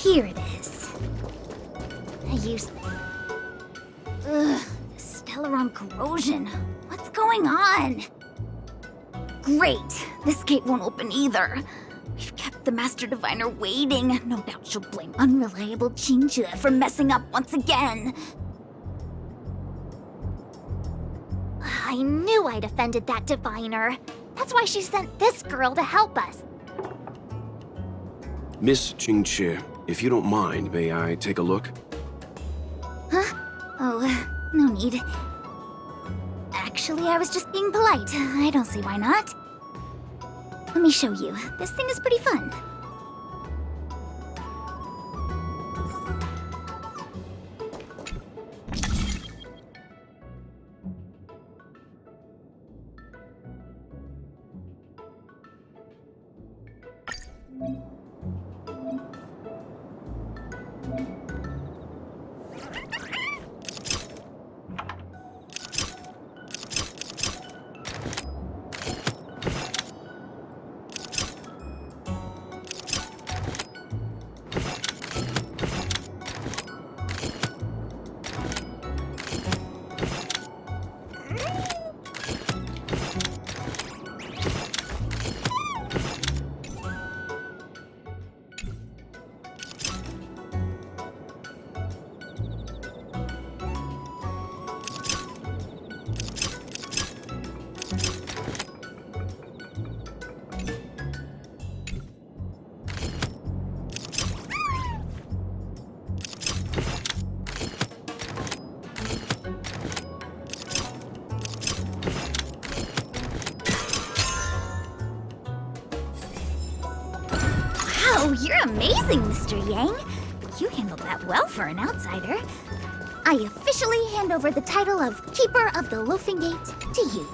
Here it is. I used... Ugh, the Stellaron corrosion. What's going on? Great, this gate won't open either. We've kept the Master Diviner waiting. No doubt she'll blame unreliable Chinchilla for messing up once again. I knew I'd offended that Diviner. That's why she sent this girl to help us. Miss Qingqi, if you don't mind, may I take a look? Huh? Oh, no need. Actually, I was just being polite. I don't see why not. Let me show you. This thing is pretty fun. Wow, you're amazing, Mr. Yang. You handled that well for an outsider. I officially hand over the title of Keeper of the Loafing Gate to you.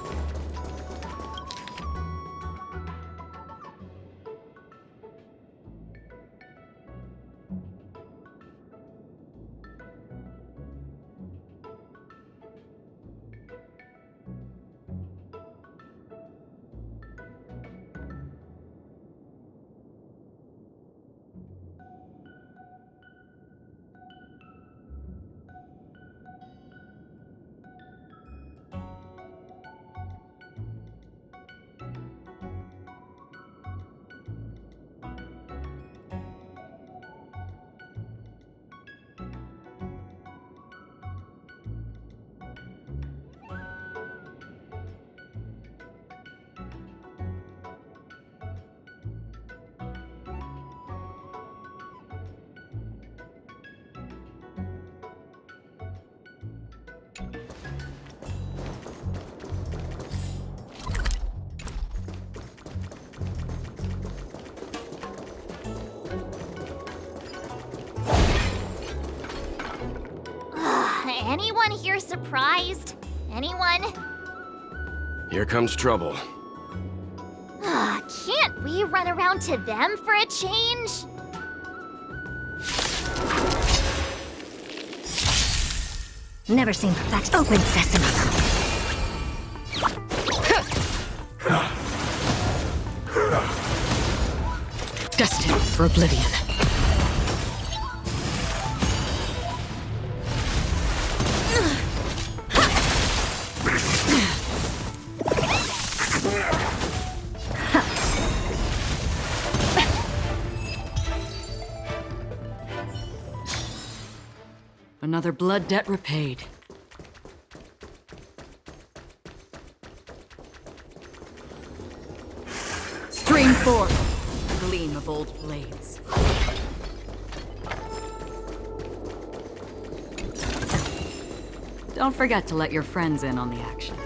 Anyone here surprised? Anyone? Here comes trouble. Can't we run around to them for a change? Never seen that. Open sesame. Destined for oblivion. Another blood debt repaid. Stream forth, gleam of old blades. Don't forget to let your friends in on the action.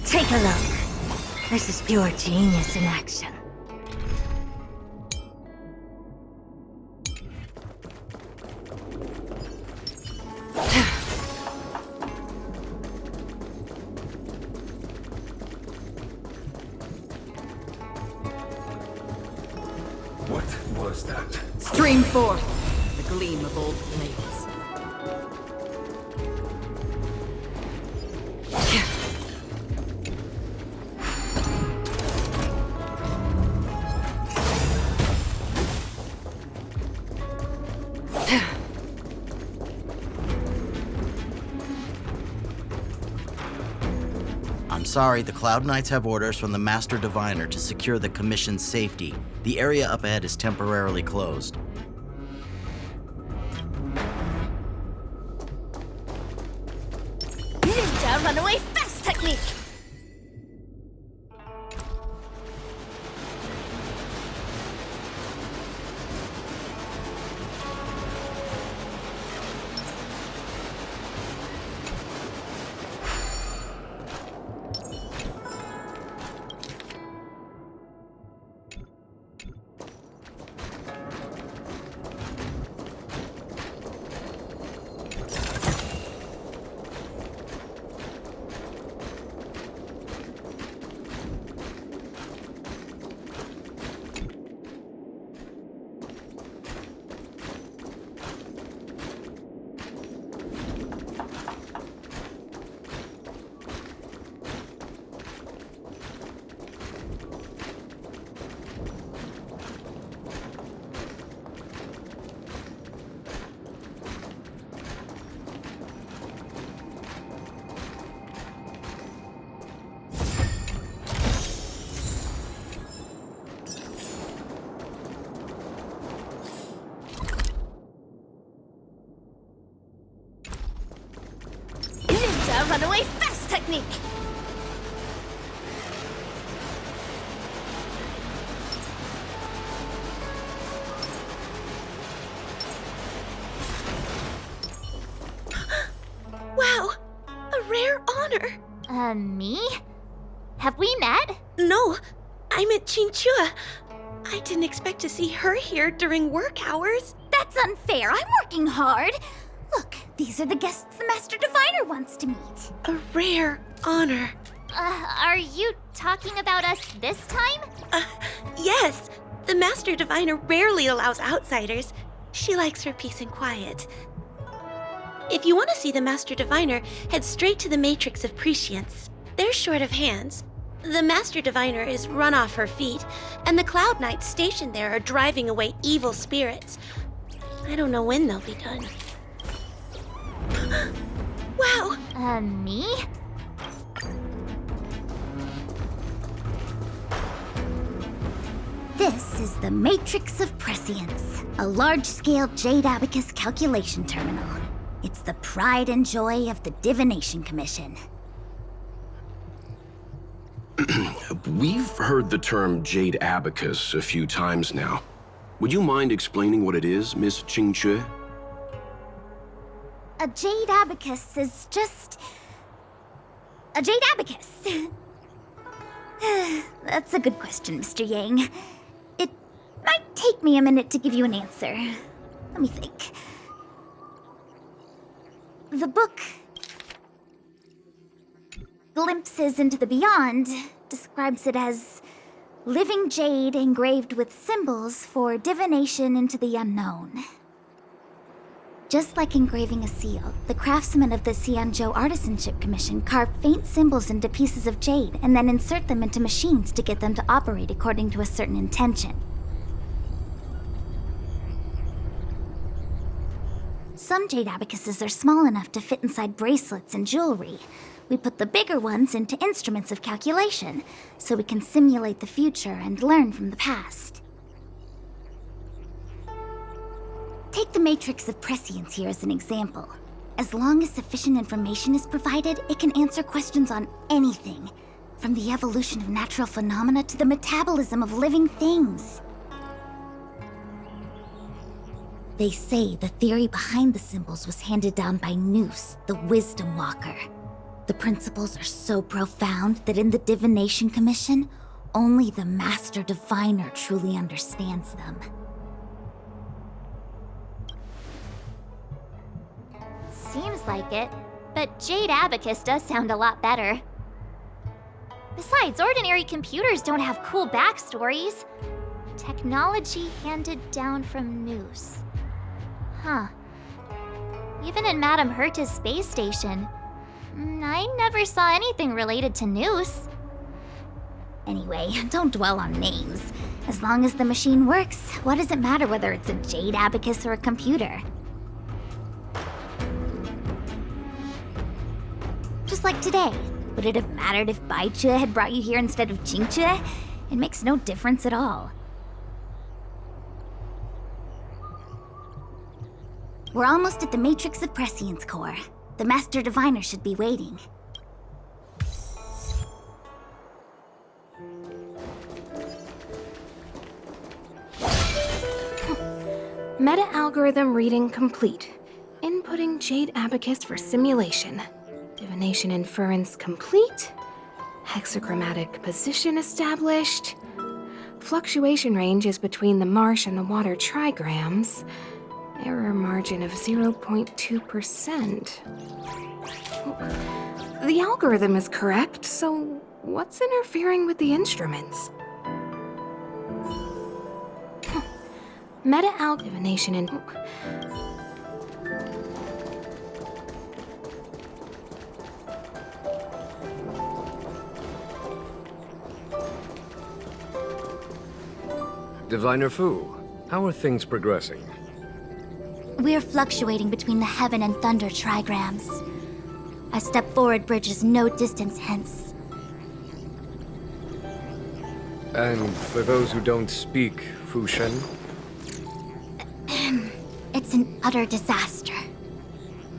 Take a look. This is pure genius in action. What was that? Stream forth the gleam of old blades. I'm sorry, the Cloud Knights have orders from the Master Diviner to secure the Commission's safety. The area up ahead is temporarily closed. Ninja runaway fast technique! Ninja runaway fast technique! Wow! A rare honor! Me? Have we met? No, I met Chinchua. I didn't expect to see her here during work hours. That's unfair. I'm working hard. Look, these are the guests the Master Diviner wants to meet. A rare honor. Are you talking about us this time? Yes, the Master Diviner rarely allows outsiders. She likes her peace and quiet. If you want to see the Master Diviner, head straight to the Matrix of Prescience. They're short of hands. The Master Diviner is run off her feet, and the Cloud Knights stationed there are driving away evil spirits. I don't know when they'll be done. Wow! Me? This is the Matrix of Prescience, a large-scale Jade Abacus calculation terminal. It's the pride and joy of the Divination Commission. We've heard the term Jade Abacus a few times now. Would you mind explaining what it is, Miss Qingque? A Jade Abacus is just... a Jade Abacus. That's a good question, Mr. Yang. It might take me a minute to give you an answer. Let me think. The book, Glimpses into the Beyond, describes it as living jade engraved with symbols for divination into the unknown. Just like engraving a seal, the craftsmen of the Xianzhou Artisanship Commission carve faint symbols into pieces of jade and then insert them into machines to get them to operate according to a certain intention. Some jade abacuses are small enough to fit inside bracelets and jewelry. We put the bigger ones into instruments of calculation, so we can simulate the future and learn from the past. Take the Matrix of Prescience here as an example. As long as sufficient information is provided, it can answer questions on anything, from the evolution of natural phenomena to the metabolism of living things. They say the theory behind the symbols was handed down by Noose, the Wisdom Walker. The principles are so profound that in the Divination Commission, only the Master Diviner truly understands them. Seems like it, but Jade Abacus does sound a lot better. Besides, ordinary computers don't have cool backstories. Technology handed down from Noose. Huh. Even in Madame Herta's space station, I never saw anything related to Noose. Anyway, don't dwell on names. As long as the machine works, what does it matter whether it's a Jade Abacus or a computer? Just like today. Would it have mattered if Baichue had brought you here instead of Qingchue? It makes no difference at all. We're almost at the Matrix of Prescience core. The Master Diviner should be waiting. Meta-algorithm reading complete. Inputting Jade Abacus for simulation. Divination inference complete. Hexagrammatic position established. Fluctuation range is between the marsh and the water trigrams. Error margin of 0.2%. The algorithm is correct, so what's interfering with the instruments? Meta-alg divination in... Diviner Fu, how are things progressing? We're fluctuating between the heaven and thunder trigrams. A step forward bridges no distance hence. And for those who don't speak Fu Shen? It's an utter disaster.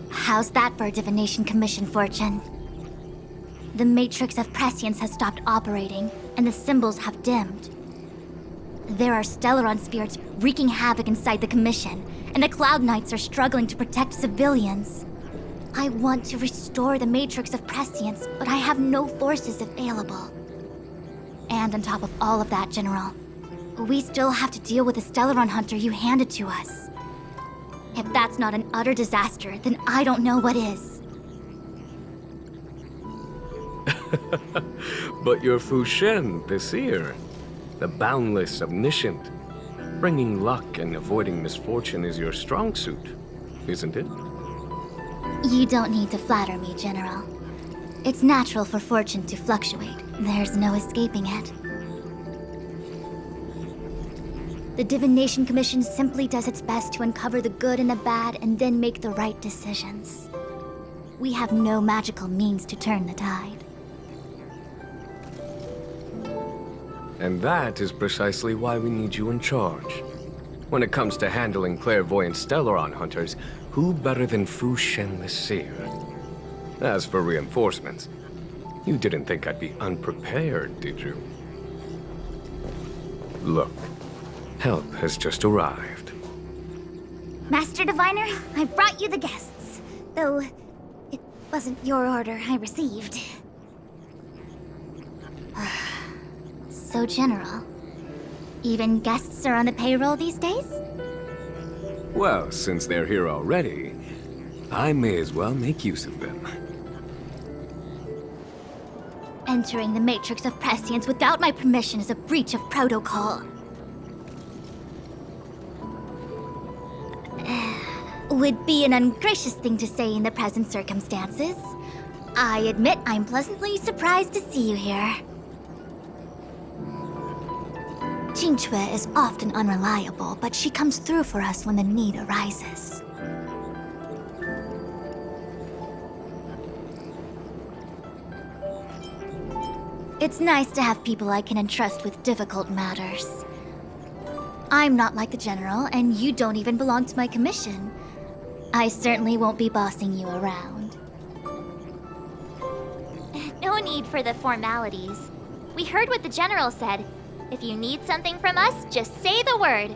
How's that for a Divination Commission fortune? The Matrix of Prescience has stopped operating, and the symbols have dimmed. There are Stellaron spirits wreaking havoc inside the Commission, and the Cloud Knights are struggling to protect civilians. I want to restore the Matrix of Prescience, but I have no forces available. And on top of all of that, General, we still have to deal with the Stellaron hunter you handed to us. If that's not an utter disaster, then I don't know what is. But you're Fu Shen, the seer. The boundless, omniscient. Bringing luck and avoiding misfortune is your strong suit, isn't it? You don't need to flatter me, General. It's natural for fortune to fluctuate. There's no escaping it. The Divination Commission simply does its best to uncover the good and the bad and then make the right decisions. We have no magical means to turn the tide. And that is precisely why we need you in charge. When it comes to handling clairvoyant Stellaron hunters, who better than Fu Shen the Seer? As for reinforcements, you didn't think I'd be unprepared, did you? Look, help has just arrived. Master Diviner, I brought you the guests. Though, it wasn't your order I received. So, General, even guests are on the payroll these days? Well, since they're here already, I may as well make use of them. Entering the Matrix of Prescience without my permission is a breach of protocol. Would be an ungracious thing to say in the present circumstances. I admit I'm pleasantly surprised to see you here. Qingchue is often unreliable, but she comes through for us when the need arises. It's nice to have people I can entrust with difficult matters. I'm not like the General, and you don't even belong to my commission. I certainly won't be bossing you around. No need for the formalities. We heard what the General said. If you need something from us, just say the word.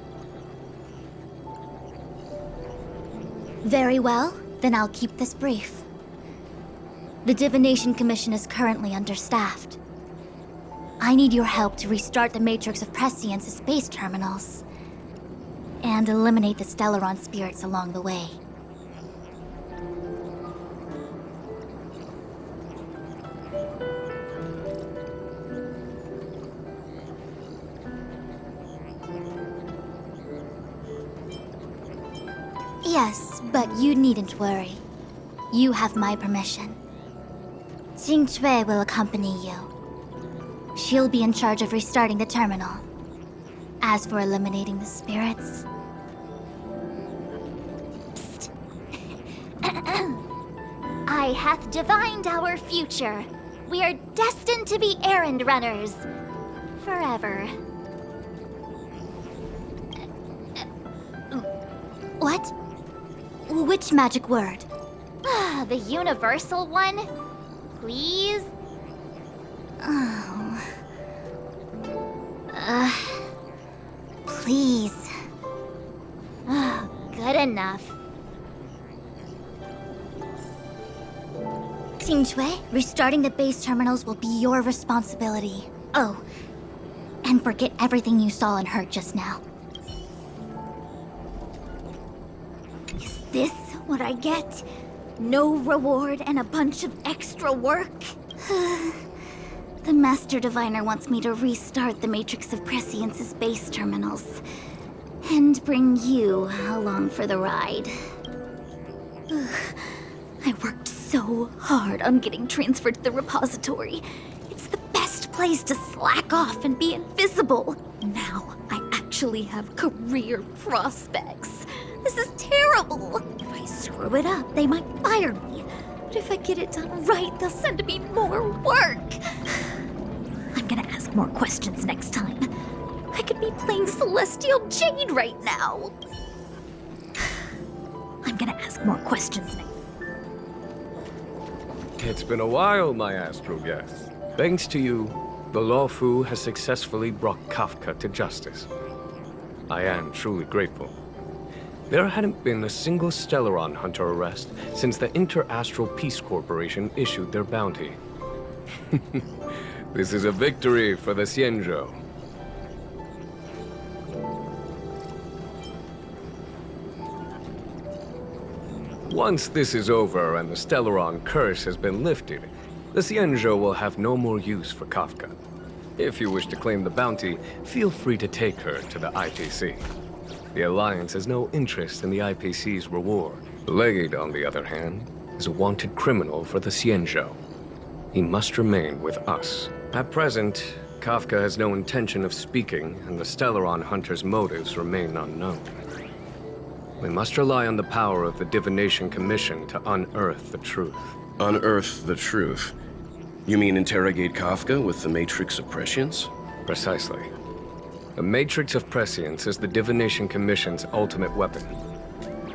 Very well, then I'll keep this brief. The Divination Commission is currently understaffed. I need your help to restart the Matrix of Prescience's base terminals and eliminate the Stellaron spirits along the way. Yes, but you needn't worry. You have my permission. Jing Chui will accompany you. She'll be in charge of restarting the terminal. As for eliminating the spirits... Psst. I hath divined our future. We are destined to be errand runners. Forever. What? Which magic word? The universal one? Please? Oh. Please. Good enough. Jing Chui, restarting the base terminals will be your responsibility. Oh, and forget everything you saw and heard just now. Is this what I get? No reward and a bunch of extra work? The Master Diviner wants me to restart the Matrix of Prescience's base terminals. And bring you along for the ride. I worked so hard on getting transferred to the repository. It's the best place to slack off and be invisible. Now I actually have career prospects. This is terrible. If I screw it up, they might fire me. But if I get it done right, they'll send me more work. I'm gonna ask more questions next time. I could be playing Celestial Jade right now. I'm gonna ask more questions next. It's been a while, my astro guest. Thanks to you, the Lawfu has successfully brought Kafka to justice. I am truly grateful. There hadn't been a single Stellaron hunter arrest since the Inter-Astral Peace Corporation issued their bounty. This is a victory for the Xianzhou. Once this is over and the Stellaron curse has been lifted, the Xianzhou will have no more use for Kafka. If you wish to claim the bounty, feel free to take her to the IPC. The Alliance has no interest in the IPC's reward. Blade, on the other hand, is a wanted criminal for the Xianzhou. He must remain with us. At present, Kafka has no intention of speaking, and the Stellaron hunter's motives remain unknown. We must rely on the power of the Divination Commission to unearth the truth. Unearth the truth? You mean interrogate Kafka with the Matrix of Prescience? Precisely. The Matrix of Prescience is the Divination Commission's ultimate weapon.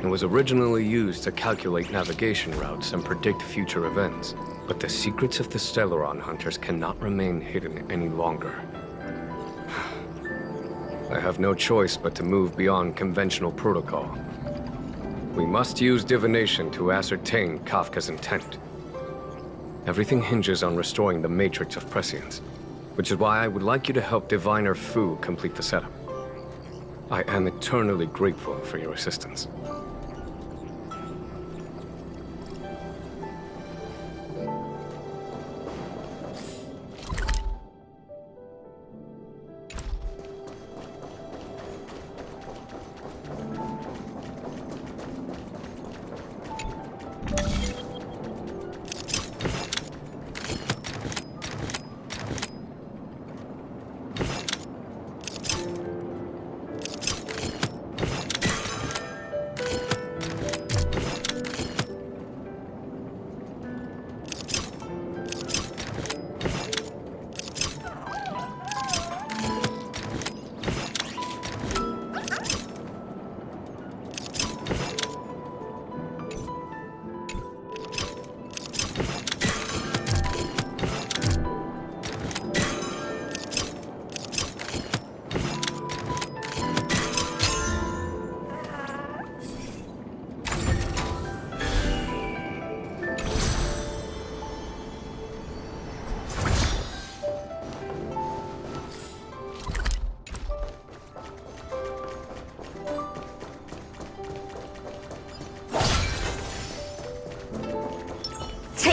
It was originally used to calculate navigation routes and predict future events. But the secrets of the Stellaron hunters cannot remain hidden any longer. I have no choice but to move beyond conventional protocol. We must use divination to ascertain Kafka's intent. Everything hinges on restoring the Matrix of Prescience, which is why I would like you to help Diviner Fu complete the setup. I am eternally grateful for your assistance.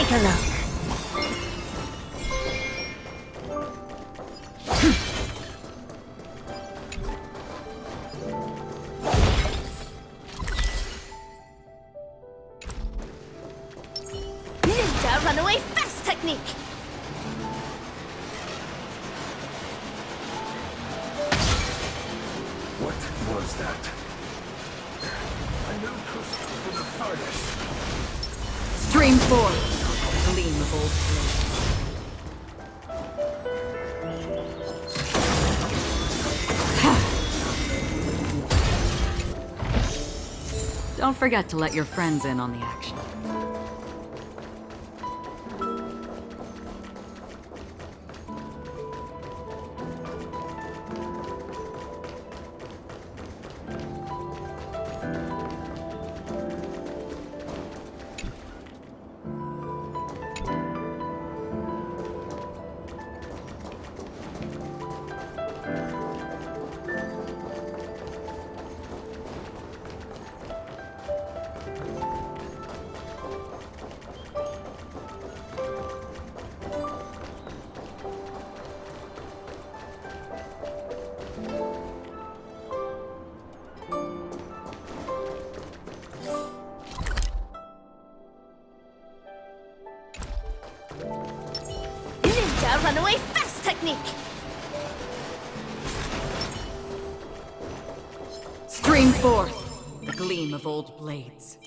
Take a look. Ninja runaway fast technique! What was that? I knew it was for the furnace. Stream forth. Gleam of old blades. Don't forget to let your friends in on the action. Ninja runaway fast technique! Stream forth. The gleam of old blades.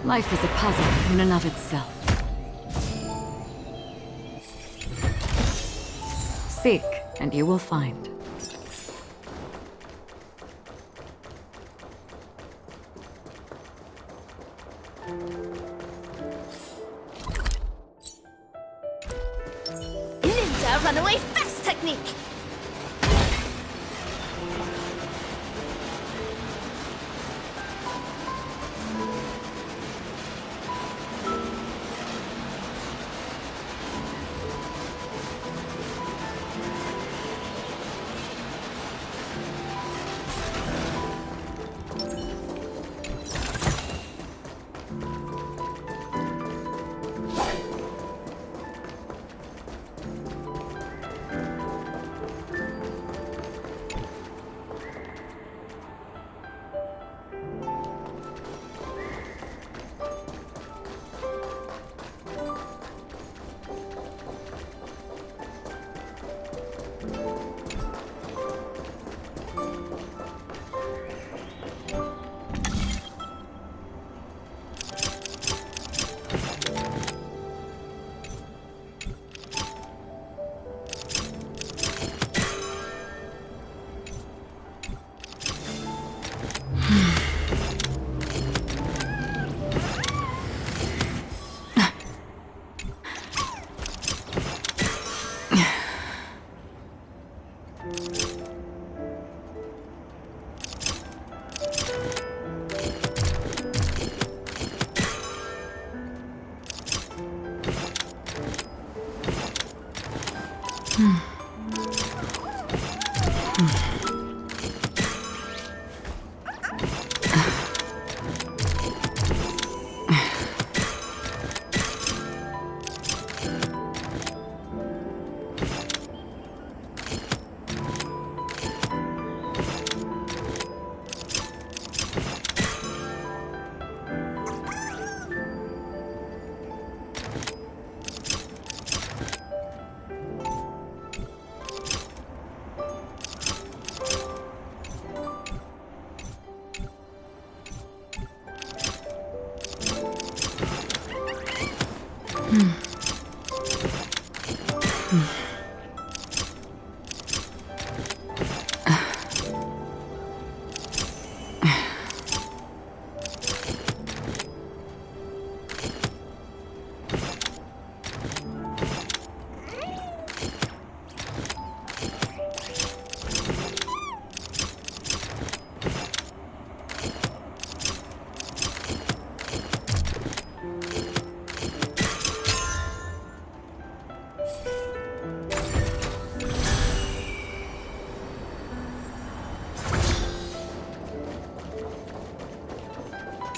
Life is a puzzle in and of itself. Seek, and you will find. Ninja runaway fast technique!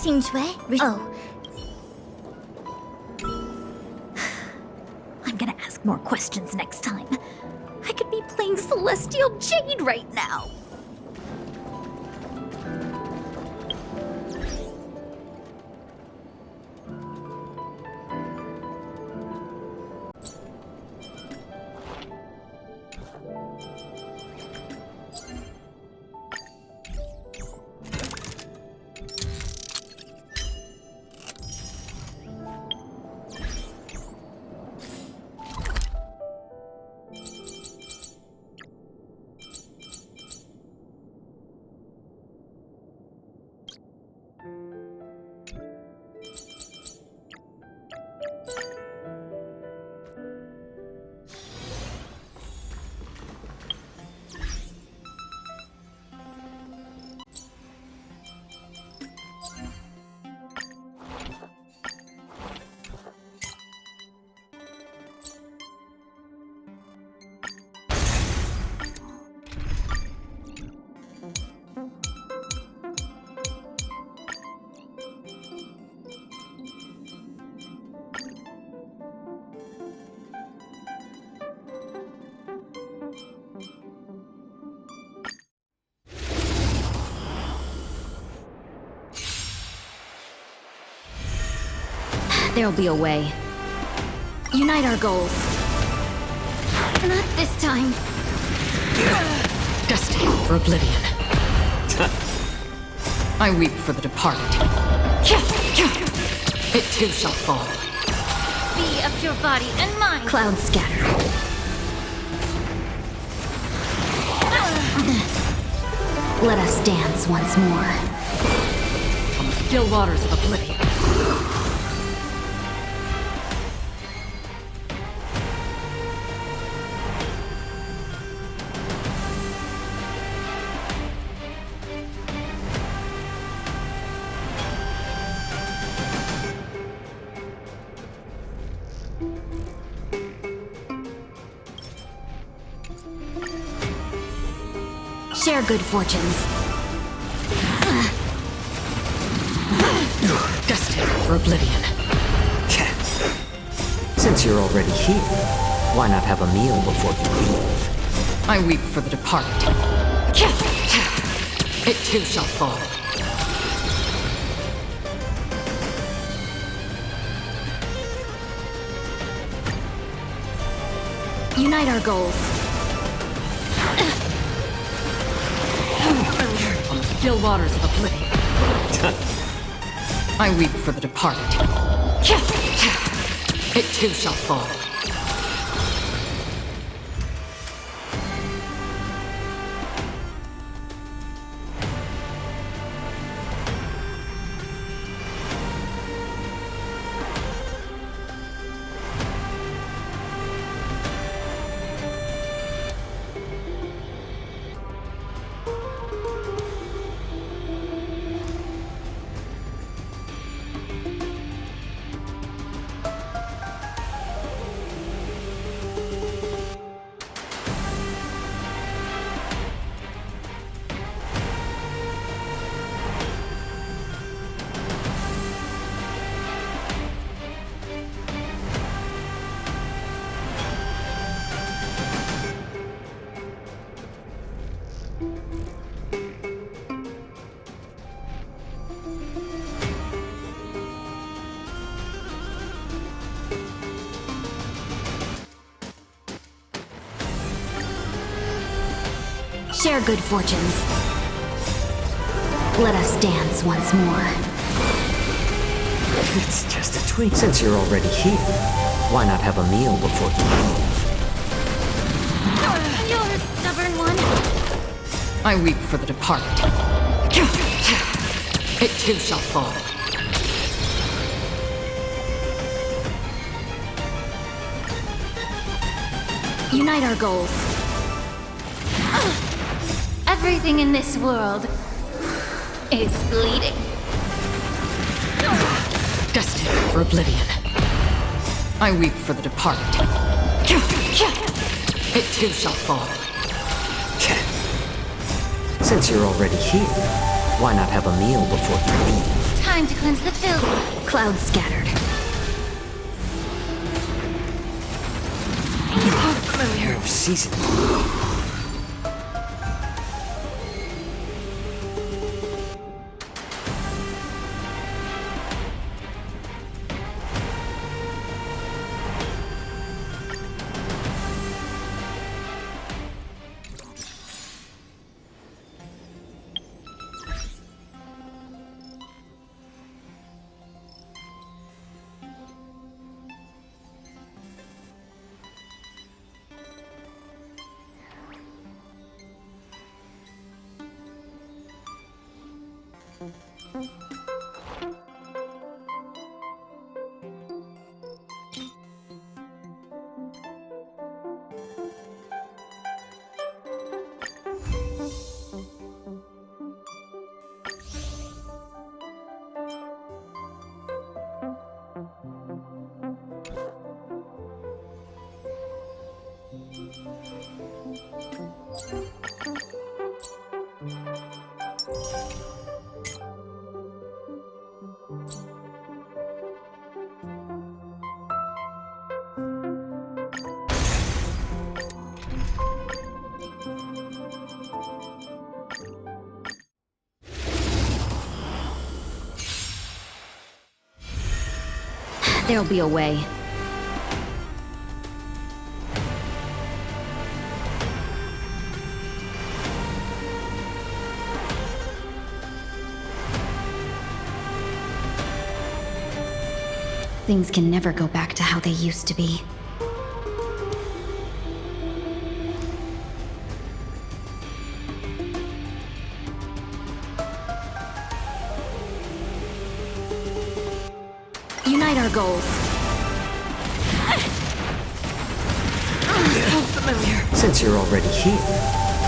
Xingjue? Oh. I'm gonna ask more questions next time. I could be playing Celestial Jade right now. There'll be a way. Unite our goals. Not this time. Destined for oblivion. I weep for the departed. It too shall fall. Be of your body and mind. Clouds scatter. Let us dance once more. On the still waters of oblivion. Share good fortunes. Destined for oblivion. Since you're already here, why not have a meal before you leave? I weep for the departed. It too shall fall. Unite our goals. On the still waters of oblivion. I weep for the departed. It too shall fall. Share good fortunes. Let us dance once more. It's just a tweak. Since you're already here, why not have a meal before you leave? You're a stubborn one. I weep for the departed. It too shall fall. Unite our goals. Everything in this world is bleeding. Destined for oblivion. I weep for the departed. It too shall fall. Since you're already here, why not have a meal before you leave? Time to cleanse the filth. Clouds scattered. Familiar season. There'll be a way. Things can never go back to how they used to be. Unite our goals. Since you're already here,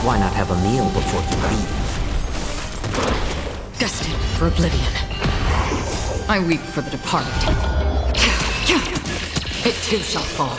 why not have a meal before you leave? Destined for oblivion. I weep for the departed. It too shall fall.